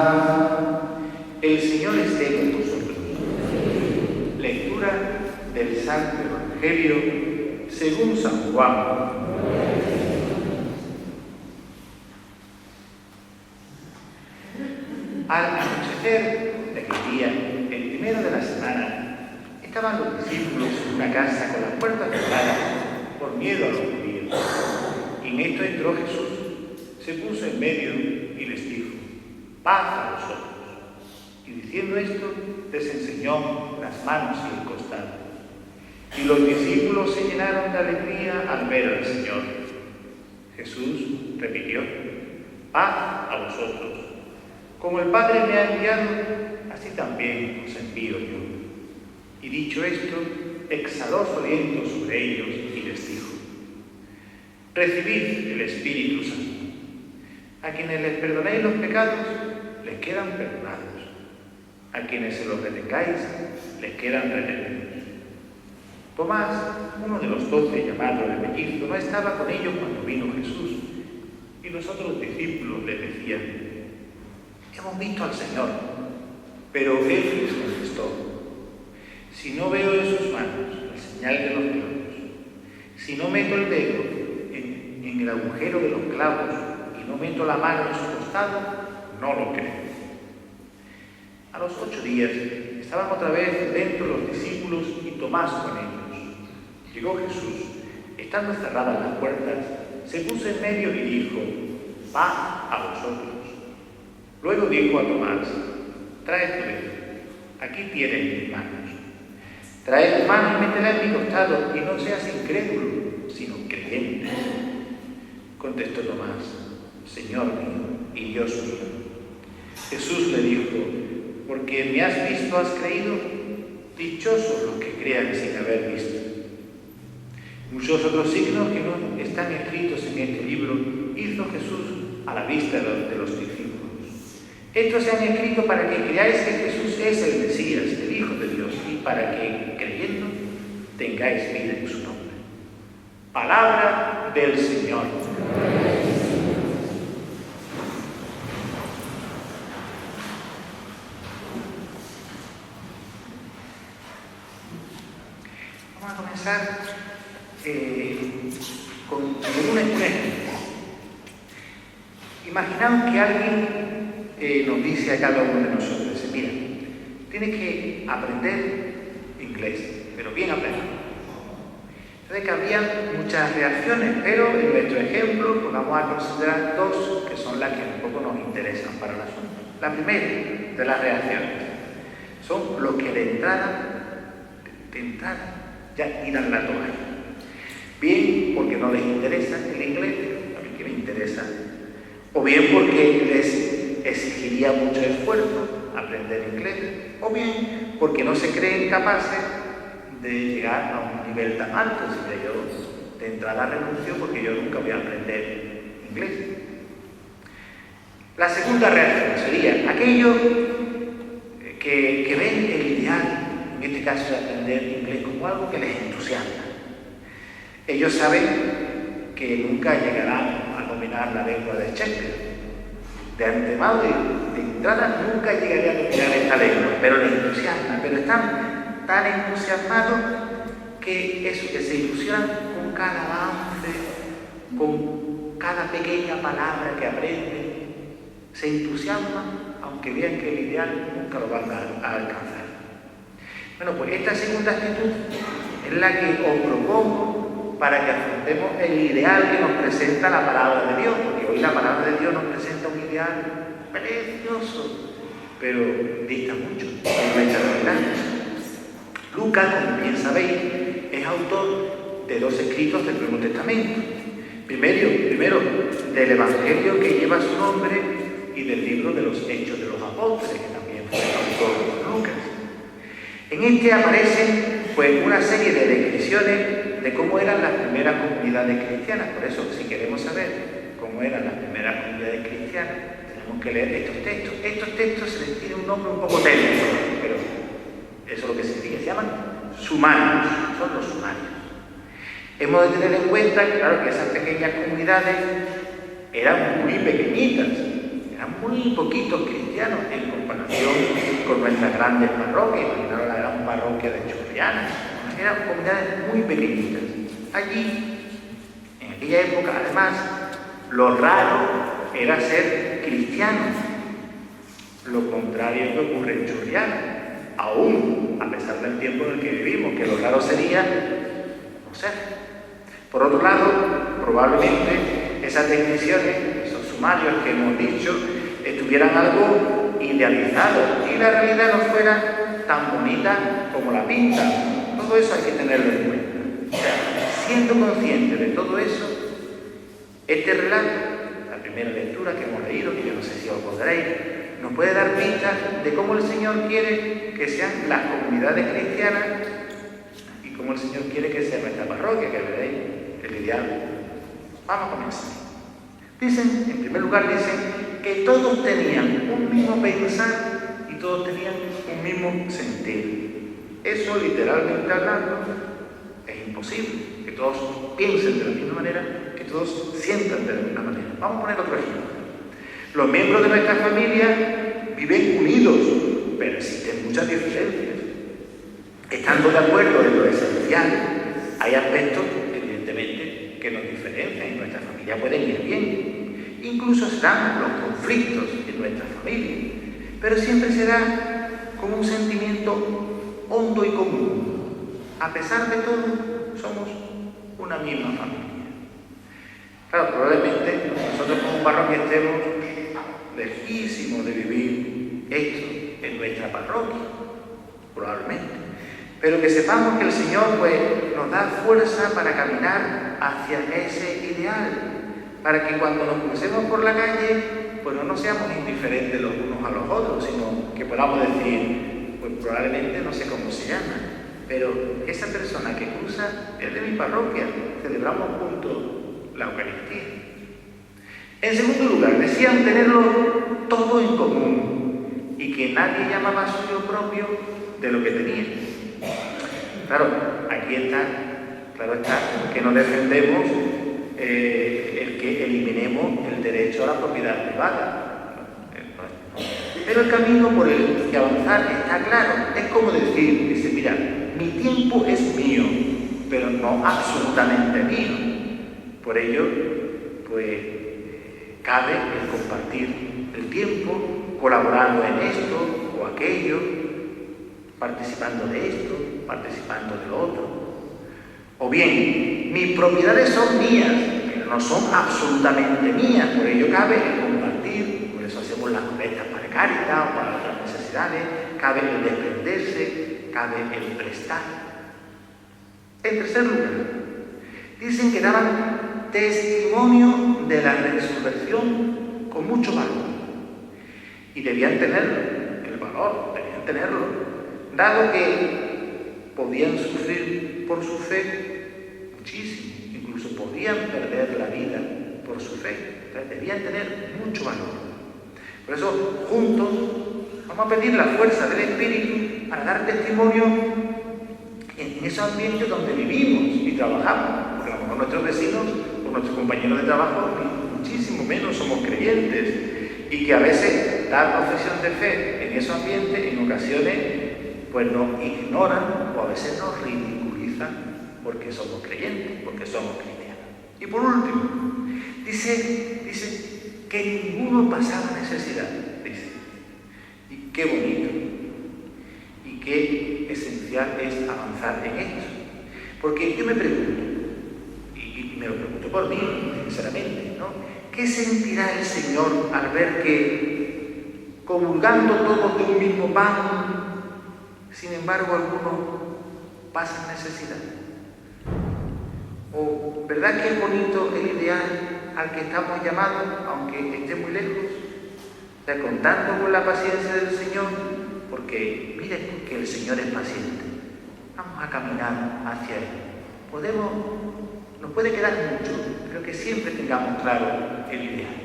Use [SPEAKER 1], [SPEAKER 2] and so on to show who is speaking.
[SPEAKER 1] El Señor esté con vosotros. Lectura del Santo Evangelio según San Juan. Al anochecer de aquel día, el primero de la semana, estaban los discípulos en una casa con las puertas cerradas por miedo a los judíos. Y en esto entró Jesús, se puso en medio y les dijo: paz a vosotros. Y diciendo esto, les enseñó las manos y el costado. Y los discípulos se llenaron de alegría al ver al Señor. Jesús repitió: paz a vosotros. Como el Padre me ha enviado, así también os envío yo. Y dicho esto, exhaló su aliento sobre ellos y les dijo: recibid el Espíritu Santo. A quienes les perdonéis los pecados, les quedan perdonados. A quienes se los retengáis, les quedan retenidos. Tomás, uno de los 12 llamado el mellizo, no estaba con ellos cuando vino Jesús. Y los otros discípulos le decían: hemos visto al Señor. Pero él les contestó: si no veo en sus manos la señal de los clavos, si no meto el dedo en el agujero de los clavos y no meto la mano en su costado, no lo creo. A los 8 días estaban otra vez dentro los discípulos y Tomás con ellos. Llegó Jesús, estando cerradas las puertas, se puso en medio y dijo: paz a vosotros. Luego dijo a Tomás: trae tu dedo, aquí tienes mis manos. Trae tu mano y métela en mi costado, y no seas incrédulo, sino creyente. Contestó Tomás: Señor mío y Dios mío. Jesús le dijo: porque me has visto, has creído. Dichosos los que crean sin haber visto. Muchos otros signos que no están escritos en este libro hizo Jesús a la vista de los discípulos. Estos se han escrito para que creáis que Jesús es el Mesías, el Hijo de Dios, y para que, creyendo, tengáis vida en su nombre. Palabra del Señor. Vamos a comenzar con un ejemplo. Imaginaos que alguien nos dice a cada uno de nosotros: dice, mira, tienes que aprender inglés, pero bien aprendido. Entonces que había muchas reacciones, pero en nuestro ejemplo pues vamos a considerar dos que son las que un poco nos interesan para el asunto. La primera de las reacciones son los que de entrada ya tiran la toalla. Bien porque no les interesa el inglés, a mí que me interesa, o bien porque les exigiría mucho esfuerzo aprender inglés, o bien porque no se creen capaces de llegar a un nivel tan alto. Si yo de entrada renuncio porque yo nunca voy a aprender inglés. La segunda reacción sería aquellos que ven el ideal, en este caso de aprender inglés, como algo que les entusiasma. Ellos saben que nunca llegarán a dominar la lengua de Shakespeare. De antemano, de entrada, nunca llegarían a dominar esta lengua, pero les entusiasma. Pero están tan entusiasmados que se ilusionan con cada avance, con cada pequeña palabra que aprenden. Se entusiasman, aunque vean que el ideal nunca lo van a alcanzar. Bueno, pues esta segunda actitud es la que os propongo para que afrontemos el ideal que nos presenta la palabra de Dios, porque hoy la palabra de Dios nos presenta un ideal precioso, pero dista mucho de nuestra realidad. Lucas, como bien sabéis, es autor de 2 escritos del Nuevo Testamento. Primero del Evangelio que lleva su nombre y del libro de los Hechos de los Apóstoles, que también fue autor Lucas. En este aparecen pues una serie de descripciones de cómo eran las primeras comunidades cristianas. Por eso, si queremos saber cómo eran las primeras comunidades cristianas, tenemos que leer estos textos. Estos textos se les tiene un nombre un poco técnico, pero eso es lo que significa. Se llaman sumarios, son los sumarios. Hemos de tener en cuenta, claro, que esas pequeñas comunidades eran muy pequeñitas, eran muy poquitos cristianos en comparación con nuestras grandes parroquias. Imaginaros la gran parroquia de Chorriana. Eran comunidades muy pequeñitas. Allí, en aquella época, además, lo raro era ser cristiano. Lo contrario que ocurre en Chorriana. Aún, a pesar del tiempo en el que vivimos, que lo raro sería no ser. Por otro lado, probablemente esas definiciones, esos sumarios que hemos dicho, estuvieran algo idealizados y la realidad no fuera tan bonita como la pintan. Todo eso hay que tenerlo en cuenta. O sea, siendo consciente de todo eso, este relato, la primera lectura que hemos leído, que yo no sé si os acordaréis, nos puede dar pistas de cómo el Señor quiere que sean las comunidades cristianas y cómo el Señor quiere que sea nuestra parroquia, que veréis el ideal. Vamos a comenzar. Dicen, en primer lugar, dicen que todos tenían un mismo pensar y todos tenían un mismo sentir. Eso, literalmente hablando, es imposible. Que todos piensen de la misma manera, que todos sientan de la misma manera. Vamos a poner otro ejemplo. Los miembros de nuestra familia viven unidos, pero existen muchas diferencias. Estando de acuerdo en lo esencial, hay aspectos, evidentemente, que nos diferencian y nuestra familia pueden ir bien. Incluso serán los conflictos en nuestra familia, pero siempre será como un sentimiento hondo y común. A pesar de todo, somos una misma familia. Claro, probablemente nosotros como parroquia estemos lejísimos de vivir esto en nuestra parroquia, probablemente. Pero que sepamos que el Señor nos da fuerza para caminar hacia ese ideal, para que cuando nos crucemos por la calle, no nos seamos indiferentes los unos a los otros, sino que podamos decir, probablemente no sé cómo se llama, pero esa persona que cruza es de mi parroquia, celebramos juntos la Eucaristía. En segundo lugar, decían tenerlo todo en común y que nadie llamaba suyo propio de lo que tenía. Claro, aquí está, que no defendemos el que eliminemos el derecho a la propiedad privada. Pero el camino por el que avanzar está claro. Es como decir, dice, mira, mi tiempo es mío, pero no absolutamente mío. Por ello, cabe el compartir el tiempo, colaborando en esto o aquello, participando de esto, participando de lo otro. O bien, mis propiedades son mías, pero no son absolutamente mías, por ello cabe el compartir, por eso hacemos las colectas para caridad o para otras necesidades, cabe el desprenderse, cabe el prestar. En tercer lugar, dicen que daban testimonio de la resurrección con mucho valor. Y debían tenerlo, dado que podían sufrir por su fe muchísimo, incluso podían perder la vida por su fe. Entonces, debían tener mucho valor. Por eso, juntos, vamos a pedir la fuerza del Espíritu para dar testimonio en ese ambiente donde vivimos y trabajamos, porque a lo mejor nuestros vecinos o nuestros compañeros de trabajo muchísimo menos somos creyentes y que a veces dar profesión de fe en ese ambiente en ocasiones nos ignoran o a veces nos ridiculizan porque somos creyentes, porque somos cristianos. Y por último, dice que ninguno pasaba necesidad, dice. Y qué bonito y qué esencial es avanzar en esto. Porque yo me pregunto, y me lo pregunto por mí, sinceramente, ¿no? ¿Qué sentirá el Señor al ver que, comulgando todos de un mismo pan, sin embargo algunos pasan necesidad? ¿O verdad que es bonito el ideal al que estamos llamados, aunque esté muy lejos? O sea, contando con la paciencia del Señor, porque miren que el Señor es paciente. Vamos a caminar hacia Él. Nos puede quedar mucho, pero que siempre tengamos claro el ideal.